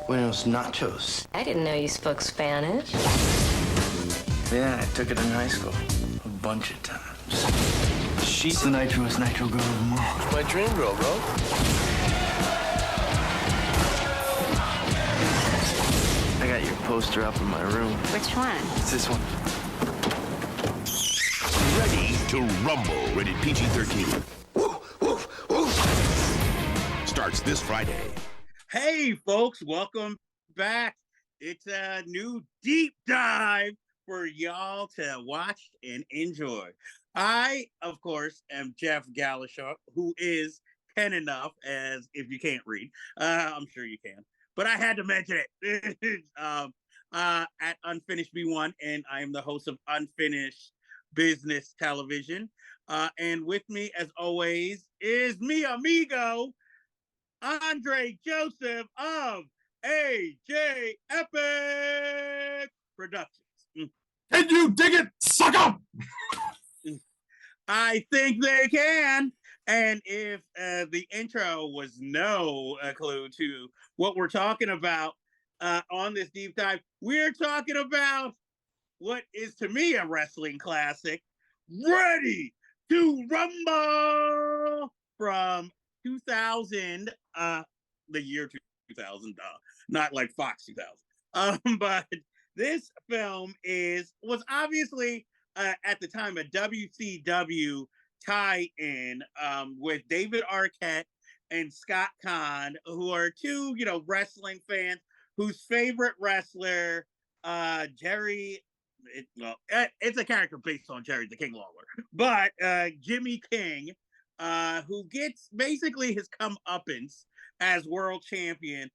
Buenos nachos. I didn't know you spoke Spanish. Yeah, I took it in high school. A bunch of times. She's the nitroest nitro girl of them all. My dream girl, bro. I got your poster up in my room. Which one? It's this one. Ready to Rumble, rated PG-13. Starts this Friday. Hey, folks, welcome back. It's a new deep dive for y'all to watch and enjoy. I, of course, am Jeff Galashaw, who is pen enough, as if you can't read. I'm sure you can, but I had to mention it. At Unfinished B1, and I am the host of Unfinished Business Television. And with me, as always, is mi amigo, Andre Joseph of AJ Epic Productions. Can you dig it, sucker? I think they can. And if the intro was no clue to what we're talking about on this deep dive, we're talking about what is to me a wrestling classic, Ready to Rumble, from 2000, the year 2000, not like Fox 2000. But this film was obviously at the time a WCW tie-in with David Arquette and Scott Kahn, who are two, wrestling fans whose favorite wrestler, Jerry. It's a character based on Jerry the King Lawler, but Jimmy King, who gets basically his comeuppance as world champion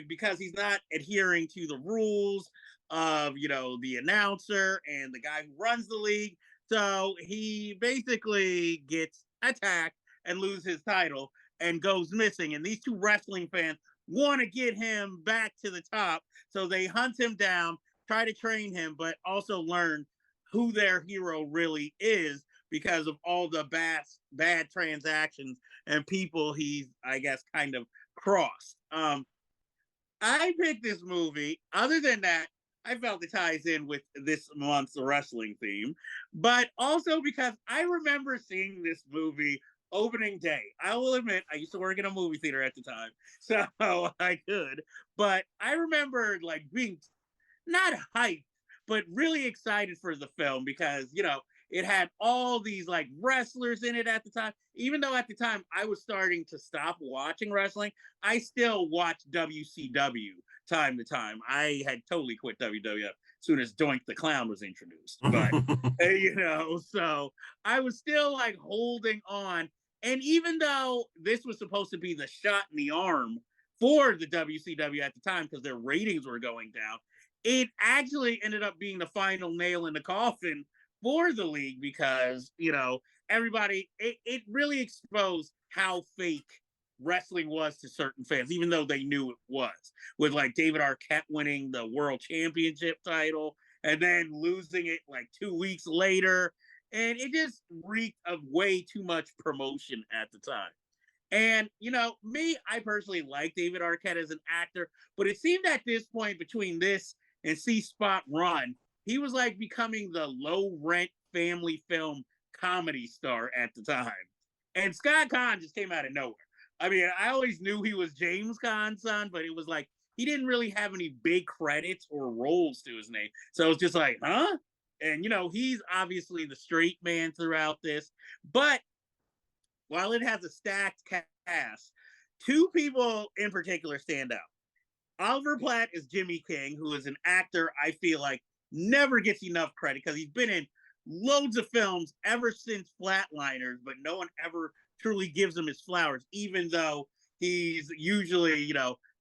because he's not adhering to the rules of, the announcer and the guy who runs the league. So he basically gets attacked and loses his title and goes missing. And these two wrestling fans want to get him back to the top. So they hunt him down, try to train him, but also learn who their hero really is because of all the bad transactions and people he's, I guess, kind of crossed. I picked this movie. Other than that, I felt it ties in with this month's wrestling theme, but also because I remember seeing this movie opening day. I will admit, I used to work in a movie theater at the time, so I could, but I remember being not hyped, but really excited for the film because, it had all these wrestlers in it at the time. Even though at the time I was starting to stop watching wrestling, I still watched WCW time to time. I had totally quit WWF as soon as Doink the Clown was introduced. But, so I was still holding on. And even though this was supposed to be the shot in the arm for the WCW at the time because their ratings were going down, it actually ended up being the final nail in the coffin for the league because, everybody, it really exposed how fake wrestling was to certain fans, even though they knew it was, with David Arquette winning the world championship title and then losing it 2 weeks later. And it just reeked of way too much promotion at the time. And, I personally like David Arquette as an actor, but it seemed at this point between this and C-Spot Run, he was becoming the low rent family film comedy star at the time. And Scott Kahn just came out of nowhere. I mean, I always knew he was James Kahn's son, but it was he didn't really have any big credits or roles to his name. So it's just huh? And, he's obviously the straight man throughout this. But while it has a stacked cast, two people in particular stand out. Oliver Platt is Jimmy King, who is an actor I feel never gets enough credit because he's been in loads of films ever since Flatliners, but no one ever truly gives him his flowers, even though he's usually,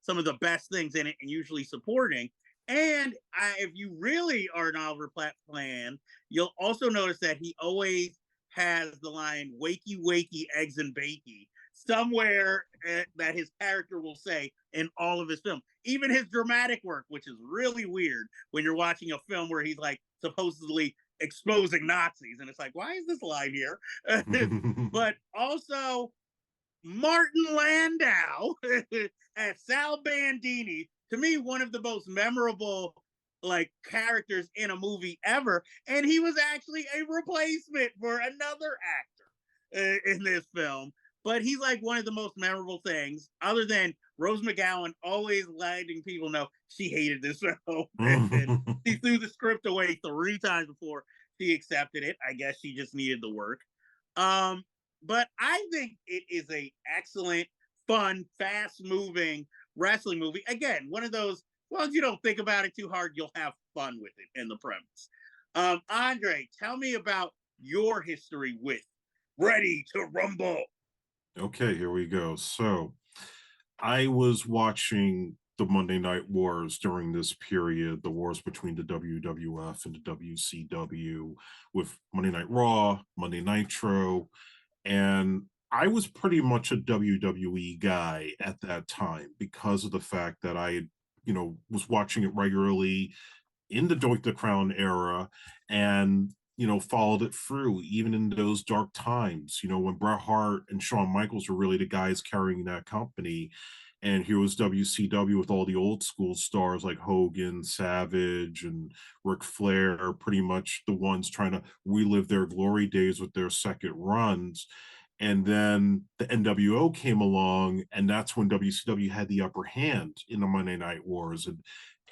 some of the best things in it and usually supporting. And if you really are an Oliver Platt fan, you'll also notice that he always has the line, wakey, wakey, eggs and bakey, somewhere that his character will say in all of his films. Even his dramatic work, which is really weird when you're watching a film where he's supposedly exposing Nazis. And it's why is this line here? But also Martin Landau as Sal Bandini. To me, one of the most memorable like characters in a movie ever, and he was actually a replacement for another actor in this film. But he's like one of the most memorable things, other than Rose McGowan always letting people know she hated this film. And she threw the script away 3 times before she accepted it. I guess she just needed the work. But I think it is a excellent, fun, fast-moving wrestling movie. Again, one of those, as long as you don't think about it too hard, you'll have fun with it in the premise. Andre, tell me about your history with Ready to Rumble. Okay, here we go. So I was watching the Monday Night Wars during this period, the wars between the WWF and the WCW with Monday Night Raw, Monday Nitro, and I was pretty much a WWE guy at that time because of the fact that I, was watching it regularly in the Doink the Crown era and, followed it through even in those dark times, when Bret Hart and Shawn Michaels were really the guys carrying that company. And here was WCW with all the old school stars like Hogan, Savage, and Ric Flair, pretty much the ones trying to relive their glory days with their second runs. And then the NWO came along, and that's when WCW had the upper hand in the Monday Night Wars. And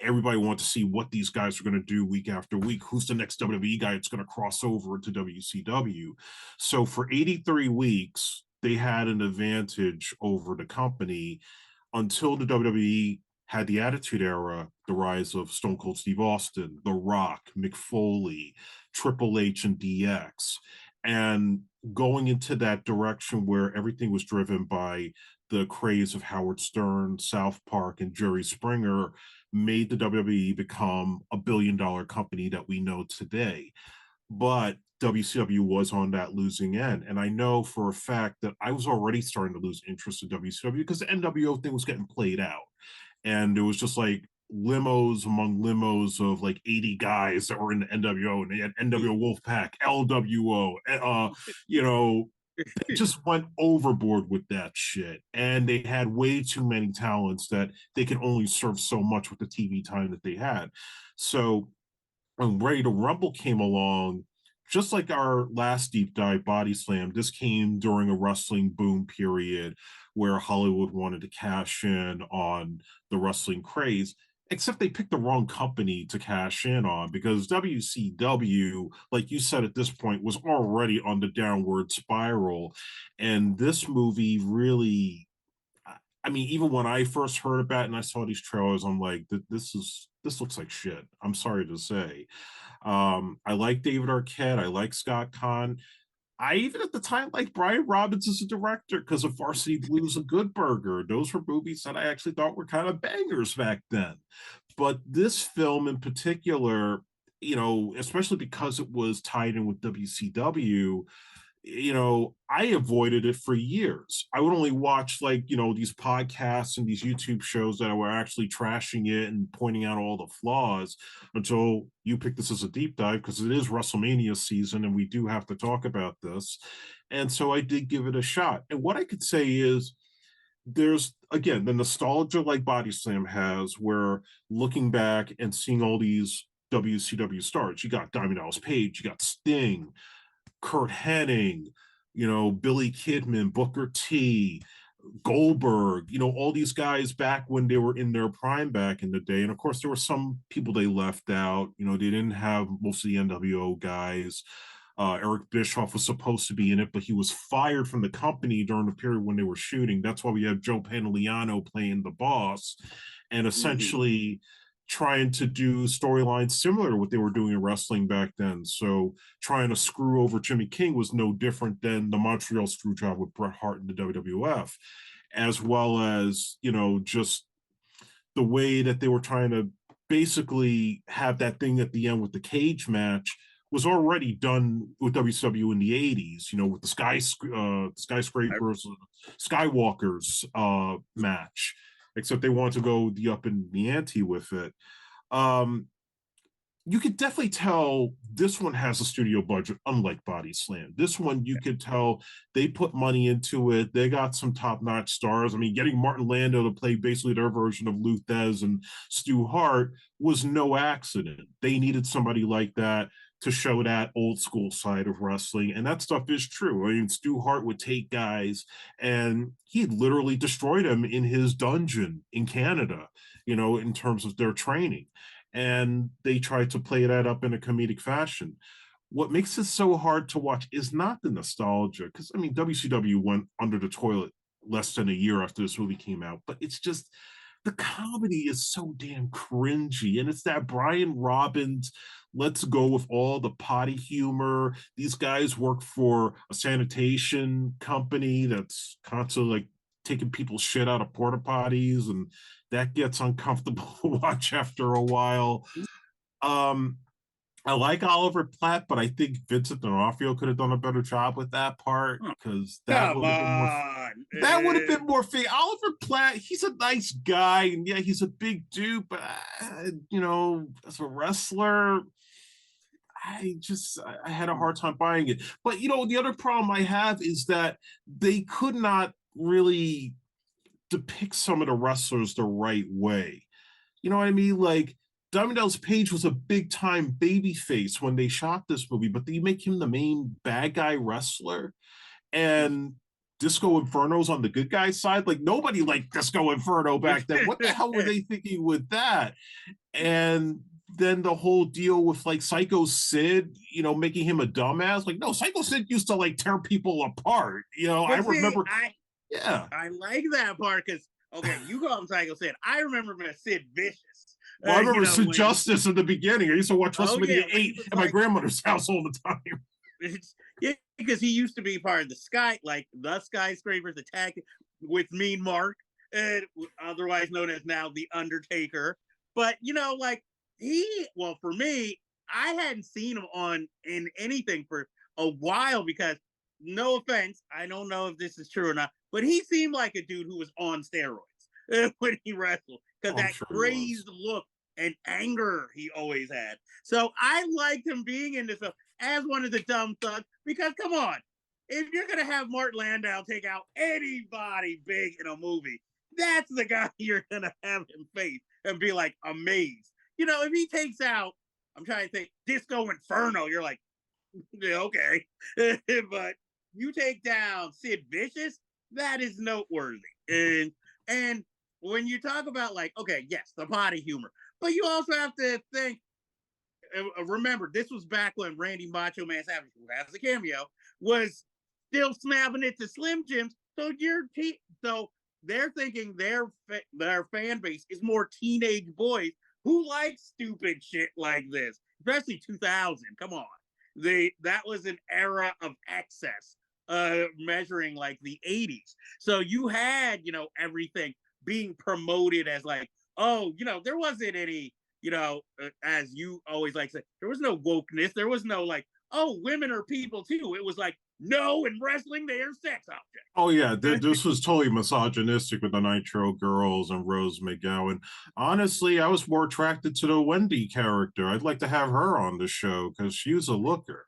everybody wanted to see what these guys are going to do week after week. Who's the next WWE guy that's going to cross over to WCW? So for 83 weeks, they had an advantage over the company until the WWE had the Attitude Era, the rise of Stone Cold Steve Austin, The Rock, Mick Foley, Triple H, and DX. And going into that direction where everything was driven by the craze of Howard Stern, South Park, and Jerry Springer made the WWE become a billion-dollar company that we know today. But WCW was on that losing end. And I know for a fact that I was already starting to lose interest in WCW because the NWO thing was getting played out. And it was just like limos among limos of like 80 guys that were in the NWO, and they had NWO Wolfpack, LWO, they just went overboard with that shit. And they had way too many talents that they could only serve so much with the TV time that they had. So when Ready to Rumble came along, just like our last deep dive Body Slam, this came during a wrestling boom period where Hollywood wanted to cash in on the wrestling craze, except they picked the wrong company to cash in on because WCW, like you said at this point, was already on the downward spiral. And this movie really, I mean, even when I first heard about it and I saw these trailers, I'm like, this looks like shit. I'm sorry to say. I like David Arquette. I like Scott Conn. I even at the time liked Brian Robbins as a director because of Varsity Blues and Good Burger. Those were movies that I actually thought were kind of bangers back then. But this film in particular, especially because it was tied in with WCW, I avoided it for years. I would only watch these podcasts and these YouTube shows that were actually trashing it and pointing out all the flaws until you picked this as a deep dive because it is WrestleMania season and we do have to talk about this. And so I did give it a shot. And what I could say is there's, again, the nostalgia like Body Slam has, where looking back and seeing all these WCW stars, you got Diamond Dallas Page, you got Sting, Kurt Hennig, Billy Kidman, Booker T, Goldberg, all these guys back when they were in their prime back in the day. And of course, there were some people they left out. They didn't have most of the NWO guys. Eric Bischoff was supposed to be in it, but he was fired from the company during the period when they were shooting. That's why we have Joe Pantoliano playing the boss and essentially trying to do storylines similar to what they were doing in wrestling back then. So trying to screw over Jimmy King was no different than the Montreal Screwjob with Bret Hart in the WWF, as well as, just the way that they were trying to basically have that thing at the end with the cage match was already done with WCW in the 80s, with the skyscrapers, Skywalkers match, except they wanted to go the up in the ante with it. you could definitely tell this one has a studio budget, unlike Body Slam. This one, you could tell they put money into it. They got some top-notch stars. I mean, getting Martin Landau to play basically their version of Luthez and Stu Hart was no accident. They needed somebody like that to show that old school side of wrestling. And that stuff is true. I mean, Stu Hart would take guys and he literally destroyed them in his dungeon in Canada, you know, in terms of their training. And they tried to play that up in a comedic fashion. What makes it so hard to watch is not the nostalgia, because I mean, WCW went under the toilet less than a year after this movie came out, but it's just the comedy is so damn cringy. And it's that Brian Robbins, let's go with all the potty humor. These guys work for a sanitation company that's constantly like taking people's shit out of porta potties, and that gets uncomfortable to watch after a while. I like Oliver Platt, but I think Vincent D'Onofrio could have done a better job with that part, because that would have been more fair. Oliver Platt, he's a nice guy, and yeah, he's a big dude, but you know, as a wrestler, I had a hard time buying it. But you know, the other problem I have is that they could not really depict some of the wrestlers the right way. You know what I mean? Like Diamond Dallas Page was a big time baby face when they shot this movie, but they make him the main bad guy wrestler. And Disco Inferno's on the good guy side. Like nobody liked Disco Inferno back then. What the hell were they thinking with that? And then the whole deal with like Psycho Sid, you know, making him a dumbass. Like, no, Psycho Sid used to like tear people apart. You know, I remember. Yeah, I like that part because okay, you call him Psycho Sid. I remember him as Sid Vicious. Well, I remember Sid Justice in the beginning. I used to watch WrestleMania 8 at my grandmother's house all the time. Yeah, because he used to be part of the Skyscrapers attack with Mean Mark, otherwise known as now the Undertaker. But you know, like for me, I hadn't seen him in anything for a while because, no offense, I don't know if this is true or not, but he seemed like a dude who was on steroids when he wrestled, because that crazed look and anger he always had. So I liked him being in this film as one of the dumb thugs, because come on, if you're gonna have Martin Landau take out anybody big in a movie, that's the guy you're gonna have him face and be like amazed. You know, if he takes out, I'm trying to think, Disco Inferno, you're like, yeah, okay. But you take down Sid Vicious, that is noteworthy. And when you talk about like, okay, yes, the potty humor, but you also have to think, remember, this was back when Randy Macho Man Savage, who has a cameo, was still snapping it to Slim Jims. So so they're thinking their fan base is more teenage boys who like stupid shit like this, especially 2000. Come on, that was an era of excess, measuring like the 80s. So you had, you know, everything being promoted as like, oh, you know, there wasn't any, you know, as you always like to say, there was no wokeness. There was no like, oh, women are people too. It was like, no, in wrestling, they are sex objects. Oh yeah, this was totally misogynistic with the Nitro Girls and Rose McGowan. Honestly, I was more attracted to the Wendy character. I'd like to have her on the show because she was a looker.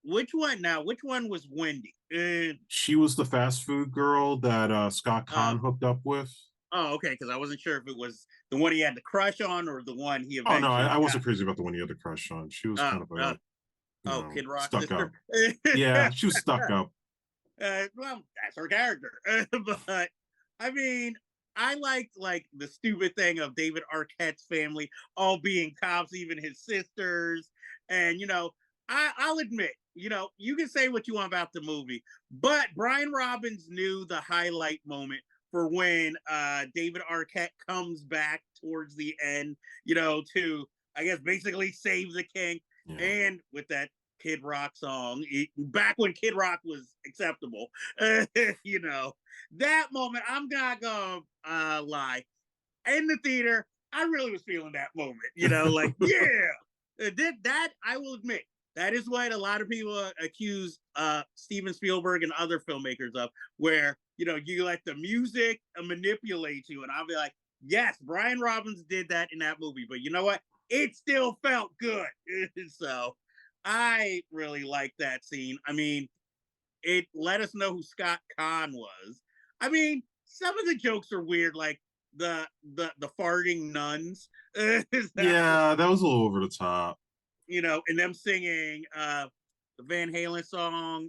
Which one now? Which one was Wendy? She was the fast food girl that Scott Kahn hooked up with. Oh, okay, because I wasn't sure if it was the one he had the crush on or the one he eventually. Oh no, I wasn't crazy about the one he had the crush on. She was kind of a Kid Rock stuck sister. up. Yeah, she was stuck up. Well, that's her character. But I mean, I liked like the stupid thing of David Arquette's family all being cops, even his sisters. And you know, I'll admit, you know, you can say what you want about the movie, but Brian Robbins knew the highlight moment for when David Arquette comes back towards the end, you know, to, I guess, basically save the king. Yeah. And with that Kid Rock song, back when Kid Rock was acceptable, you know, that moment, I'm not gonna lie, in the theater, I really was feeling that moment, you know, like, yeah, did that, I will admit, that is what a lot of people accuse Steven Spielberg and other filmmakers of, where, you know, you let the music manipulate you. And I'll be like, yes, Brian Robbins did that in that movie. But you know what? it still felt good. So I really liked that scene. I mean, it let us know who Scott Kahn was. I mean, some of the jokes are weird, like the farting nuns. Yeah, that was a little over the top. You know, and them singing the Van Halen song,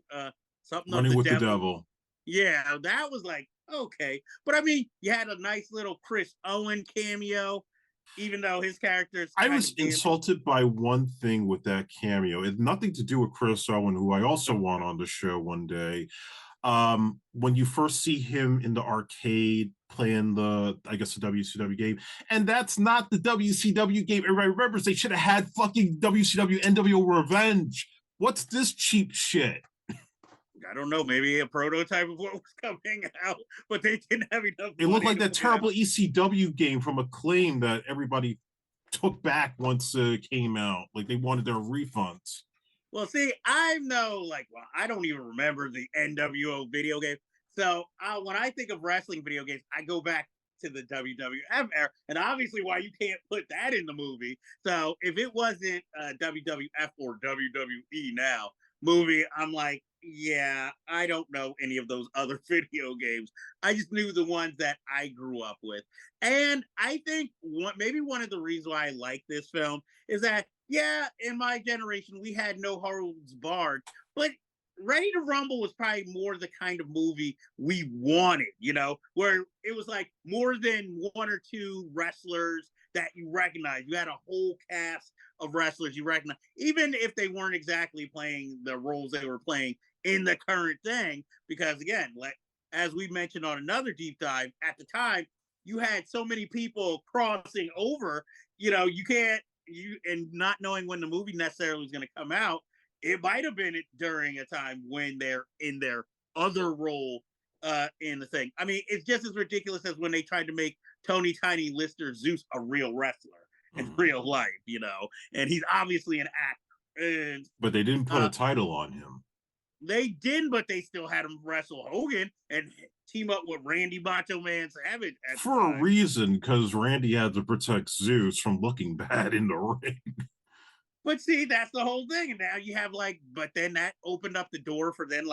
something Running of with the the devil. Devil. Yeah, that was like okay, but I mean, you had a nice little Chris Owen cameo, even though his character's. I was insulted by one thing with that cameo. It had nothing to do with Chris Owen, who I also want on the show one day. When you first see him in the arcade playing the WCW game, and that's not the WCW game everybody remembers. They should have had fucking WCW NWO Revenge. What's this cheap shit? I don't know, maybe a prototype of what was coming out, but they didn't have enough. It looked like that terrible ECW game from Acclaim that everybody took back once it came out. Like they wanted their refunds. Well, see, I don't even remember the NWO video game. So when I think of wrestling video games, I go back to the WWF era, and obviously why you can't put that in the movie. So if it wasn't WWF or WWE now movie, I'm like, yeah, I don't know any of those other video games. I just knew the ones that I grew up with. And I think maybe one of the reasons why I like this film is that, yeah, in my generation, we had no holds barred, but Ready to Rumble was probably more the kind of movie we wanted, you know, where it was like more than one or two wrestlers that you recognize. You had a whole cast of wrestlers you recognize, even if they weren't exactly playing the roles they were playing in the current thing. Because again, like as we mentioned on another deep dive, at the time, you had so many people crossing over, you know, and not knowing when the movie necessarily was going to come out, it might have been during a time when they're in their other role in the thing. I mean, it's just as ridiculous as when they tried to make Tony Tiny Lister Zeus a real wrestler in real life, you know, and he's obviously an actor. But they didn't put a title on him. They didn't, but they still had him wrestle Hogan and team up with Randy Macho Man Savage. For a reason, because Randy had to protect Zeus from looking bad in the ring. But see, that's the whole thing. And now you have but then that opened up the door for then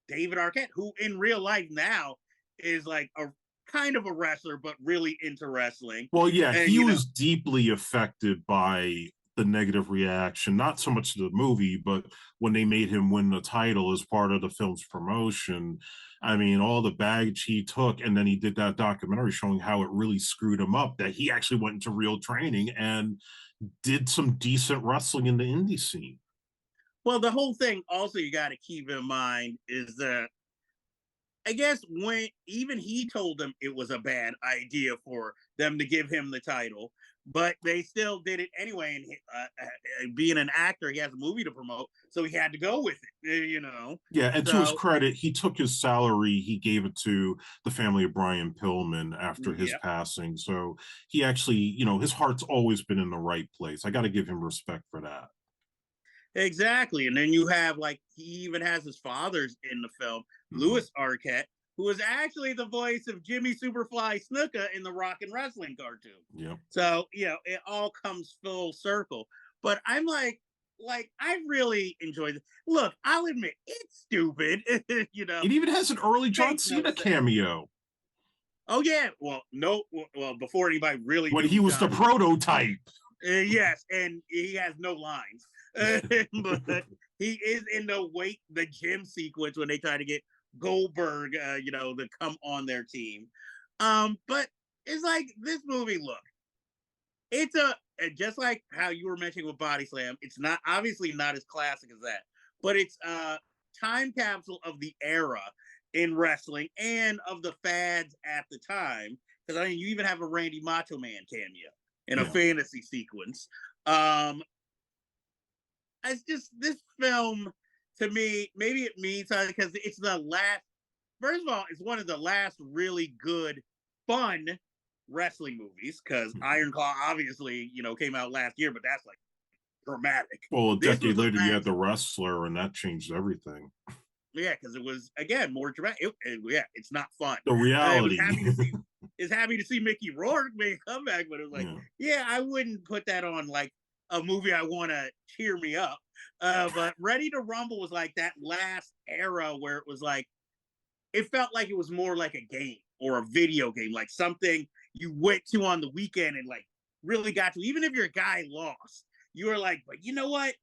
David Arquette, who in real life now is like a kind of a wrestler, but really into wrestling. Well, yeah, and, he was deeply affected by the negative reaction, not so much to the movie, but when they made him win the title as part of the film's promotion. I mean, all the baggage he took, and then he did that documentary showing how it really screwed him up, that he actually went into real training and did some decent wrestling in the indie scene. Well, the whole thing also you got to keep in mind is that I guess when even he told them it was a bad idea for them to give him the title, but they still did it anyway. And being an actor, he has a movie to promote, so he had to go with it, you know. Yeah, and to his credit, he took his salary, he gave it to the family of Brian Pillman after his passing. So he actually, you know, his heart's always been in the right place. I got to give him respect for that. Exactly. And then you have he even has his father's in the film, Louis Arquette, who was actually the voice of Jimmy Superfly Snuka in the Rock and Wrestling cartoon. Yeah. So, you know, it all comes full circle. But I'm I really enjoyed it. Look, I'll admit, it's stupid, you know. It even has an early John Cena cameo. Oh, yeah. Well, before anybody really... When he was the prototype. Yes, and he has no lines. But he is in the gym sequence when they try to get Goldberg, you know, to come on their team. But it's this movie, look, it's just like how you were mentioning with Body Slam, it's not obviously not as classic as that, but it's a time capsule of the era in wrestling and of the fads at the time. Because I mean, you even have a Randy Macho Man cameo in a fantasy sequence. It's just this film to me, maybe it means something because it's the last. First of all, it's one of the last really good, fun wrestling movies. Because Iron Claw, obviously, you know, came out last year, but that's dramatic. Well, a decade later, you had The Wrestler, and that changed everything. Yeah, because it was again more dramatic. It's not fun. The reality. is happy to see Mickey Rourke make a comeback, but it was like, yeah, I wouldn't put that on like a movie I want to cheer me up. But Ready to Rumble was like that last era where it was like, it felt like it was more like a game or a video game, like something you went to on the weekend and like really got to, even if your guy lost, you were like, but you know what?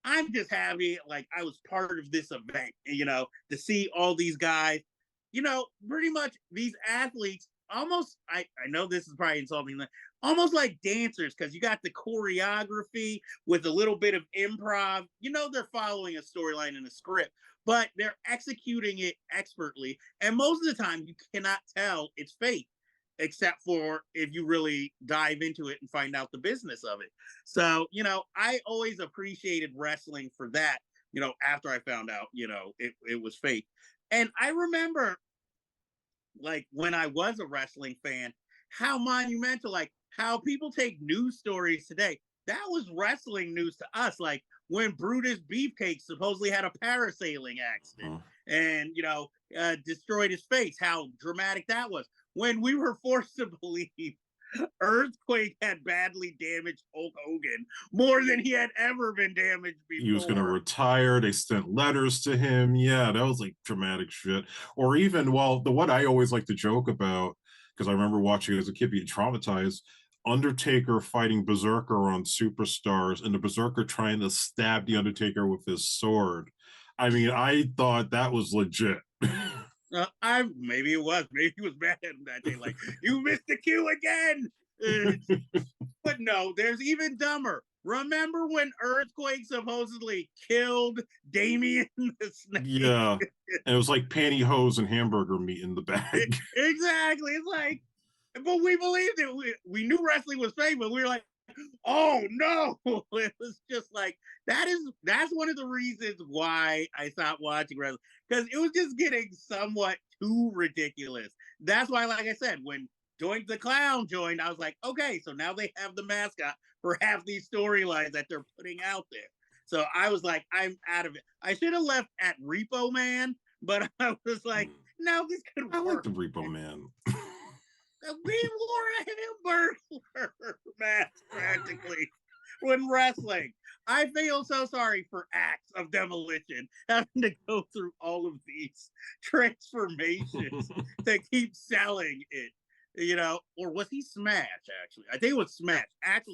I'm just happy like I was part of this event, you know, to see all these guys, you know, pretty much these athletes almost, I know this is probably insulting, almost like dancers, because you got the choreography with a little bit of improv. You know, they're following a storyline and a script, but they're executing it expertly. And most of the time, you cannot tell it's fake, except for if you really dive into it and find out the business of it. So, you know, I always appreciated wrestling for that, you know, after I found out, you know, it was fake. And I remember, like, when I was a wrestling fan, how monumental, like, how people take news stories today. That was wrestling news to us. Like, when Brutus Beefcake supposedly had a parasailing accident and, you know, destroyed his face, how dramatic that was. When we were forced to believe Earthquake had badly damaged Hulk Hogan more than he had ever been damaged before. He was going to retire. They sent letters to him. Yeah, that was like dramatic shit. Or even, well, the one I always like to joke about, because I remember watching it as a kid being traumatized, Undertaker fighting Berserker on Superstars, and the Berserker trying to stab the Undertaker with his sword. I mean, I thought that was legit. Maybe it was. Maybe he was mad at him that day. Like, you missed the cue again. But no, there's even dumber. Remember when Earthquake supposedly killed Damien the Snake? Yeah, and it was like pantyhose and hamburger meat in the bag. Exactly. It's like, but we believed it. We knew wrestling was fake, but we were like, oh no. It was just like, that's one of the reasons why I stopped watching wrestling, because it was just getting somewhat too ridiculous. That's why, like I said, when Doink the Clown joined, I was like, okay, so now they have the mascot for half these storylines that they're putting out there. So I was like, I'm out of it. I should have left at Repo Man, but I was like, no, this could work. I like the Repo Man. We wore a Hamburglar mask practically when wrestling. I feel so sorry for Acts of Demolition having to go through all of these transformations to keep selling it, you know. Or was he Smash, actually? I think it was Smash.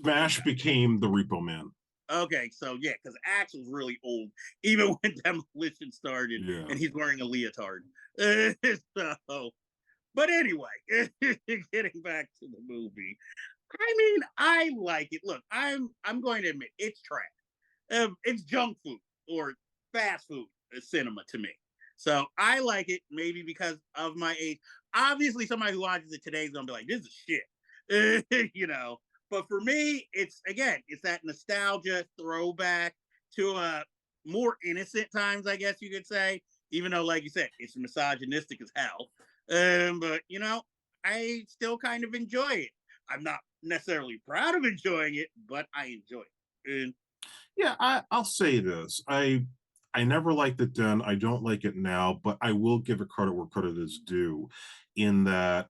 Smash became the Repo Man. Okay, so yeah, because Axe was really old, even when Demolition started, and he's wearing a leotard. So, but anyway, getting back to the movie, I mean, I like it. Look, I'm going to admit it's trash. It's junk food or fast food cinema to me. So I like it, maybe because of my age. Obviously, somebody who watches it today is gonna be like, "This is shit," you know. But for me, it's that nostalgia throwback to more innocent times, I guess you could say. Even though, like you said, it's misogynistic as hell. But you know, I still kind of enjoy it. I'm not necessarily proud of enjoying it, but I enjoy it. Yeah, I'll say this. I never liked it then. I don't like it now, but I will give it credit where credit is due, in that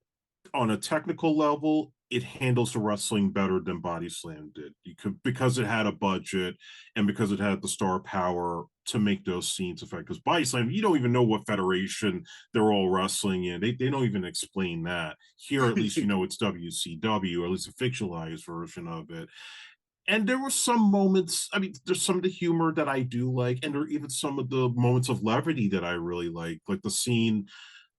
on a technical level, it handles the wrestling better than Body Slam did. Because it had a budget and because it had the star power to make those scenes effective. Because Body Slam, you don't even know what federation they're all wrestling in. They don't even explain that. Here, at least you know it's WCW, or at least a fictionalized version of it. And there were some moments, I mean, there's some of the humor that I do like, and there are even some of the moments of levity that I really like the scene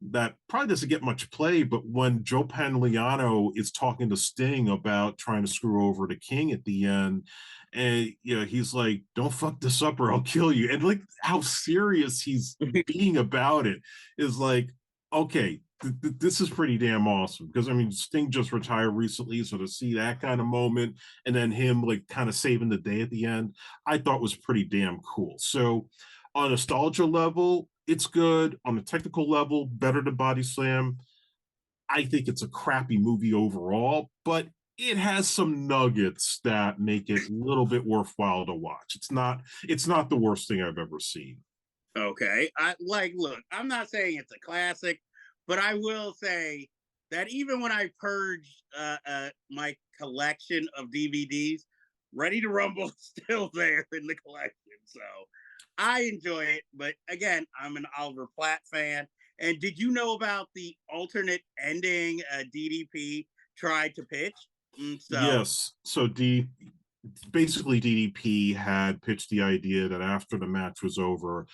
that probably doesn't get much play, but when Joe Pantoliano is talking to Sting about trying to screw over the King at the end, and you know, he's like, "Don't fuck this up or I'll kill you," and like how serious he's being about it is like, okay, this is pretty damn awesome. Because I mean, Sting just retired recently, so to see that kind of moment and then him like kind of saving the day at the end, I thought was pretty damn cool. So on a nostalgia level, it's good. On a technical level, better than Body Slam. I think it's a crappy movie overall, but it has some nuggets that make it a little bit worthwhile to watch. It's not the worst thing I've ever seen. Okay. Look, I'm not saying it's a classic, but I will say that even when I purged my collection of DVDs, Ready to Rumble is still there in the collection. So I enjoy it. But again, I'm an Oliver Platt fan. And did you know about the alternate ending DDP tried to pitch? Yes. So basically DDP had pitched the idea that after the match was over,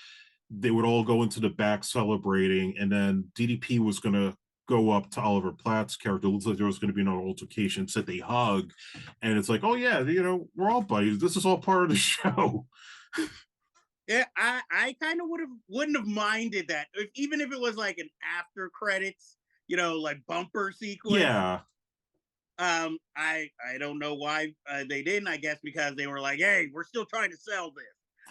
they would all go into the back celebrating, and then DDP was going to go up to Oliver Platt's character. It looks like there was going to be an altercation, said they hug, and it's like, oh yeah, we're all buddies. This is all part of the show. Yeah, I kind of wouldn't have minded that, even if it was like an after credits, like bumper sequence. Yeah. I don't know why they didn't. I guess because they were like, hey, we're still trying to sell this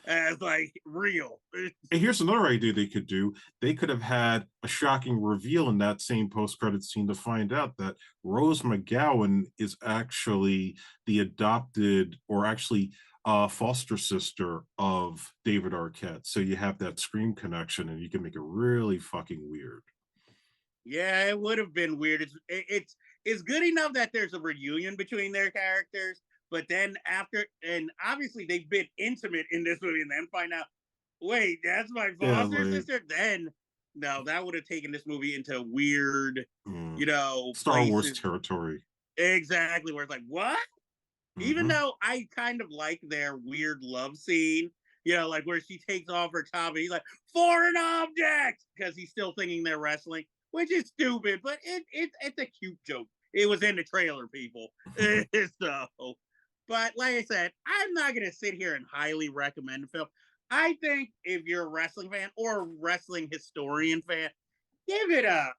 as like real. And here's another idea they could do. They could have had a shocking reveal in that same post-credit scene to find out that Rose McGowan is actually the adopted, or actually foster sister of David Arquette. So you have that Scream connection, and you can make it really fucking weird. Yeah, it would have been weird. It's good enough that there's a reunion between their characters, but then after, and obviously they've been intimate in this movie, and then find out, wait, that's my foster sister. Then no, that would have taken this movie into weird, Star places. Wars territory. Exactly, where it's like, what? Even though I kind of like their weird love scene, like where she takes off her top and he's like, foreign object, because he's still thinking they're wrestling, which is stupid, but it's a cute joke. It was in the trailer, people. So, but like I said, I'm not going to sit here and highly recommend the film. I think if you're a wrestling fan or a wrestling historian fan, give it a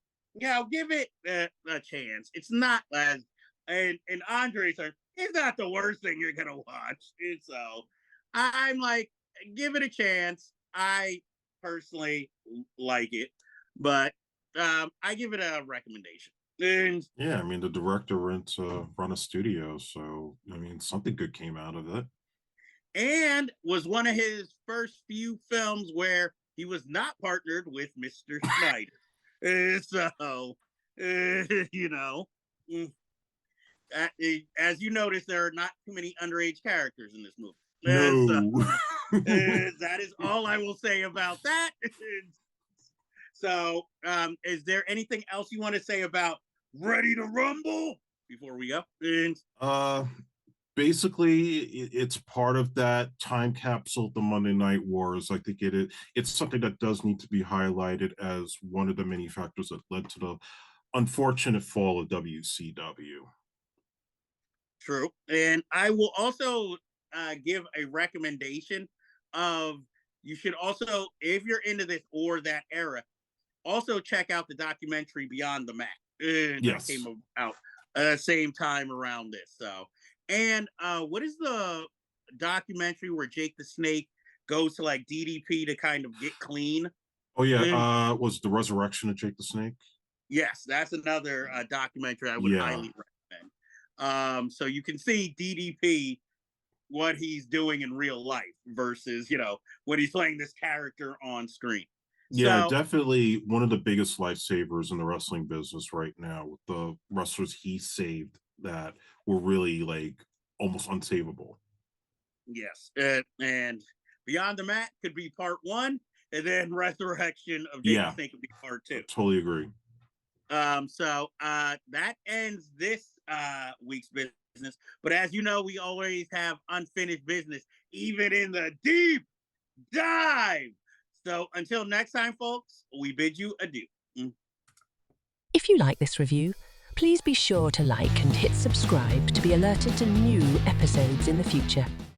chance. It's not as, and Andre said, it's not the worst thing you're going to watch. So I'm like, give it a chance. I personally like it, but I give it a recommendation. And yeah, I mean, the director went to run a studio, so I mean, something good came out of it. And was one of his first few films where he was not partnered with Mr. Snyder. So, as you notice, there are not too many underage characters in this movie. No. That is all I will say about that. So, is there anything else you want to say about Ready to Rumble before we go? Basically, it's part of that time capsule, the Monday Night Wars. I think it's something that does need to be highlighted as one of the many factors that led to the unfortunate fall of WCW. True. And I will also give a recommendation of, you should also, if you're into this or that era, also check out the documentary Beyond the Mat. Yes. That came out same time around this. So, and what is the documentary where Jake the Snake goes to like DDP to kind of get clean? Oh yeah, was the Resurrection of Jake the Snake? Yes, that's another documentary I would highly recommend. So you can see DDP, what he's doing in real life versus, when he's playing this character on screen. Yeah, So, definitely one of the biggest lifesavers in the wrestling business right now, with the wrestlers he saved that were really like almost unsavable. yes. And Beyond the Mat could be part 1, and then Resurrection of Jake the Snake could be part 2. Totally agree. So that ends this week's business. But as you know, we always have unfinished business, even in the deep dive. So until next time, folks, we bid you adieu. If you like this review, please be sure to like and hit subscribe to be alerted to new episodes in the future.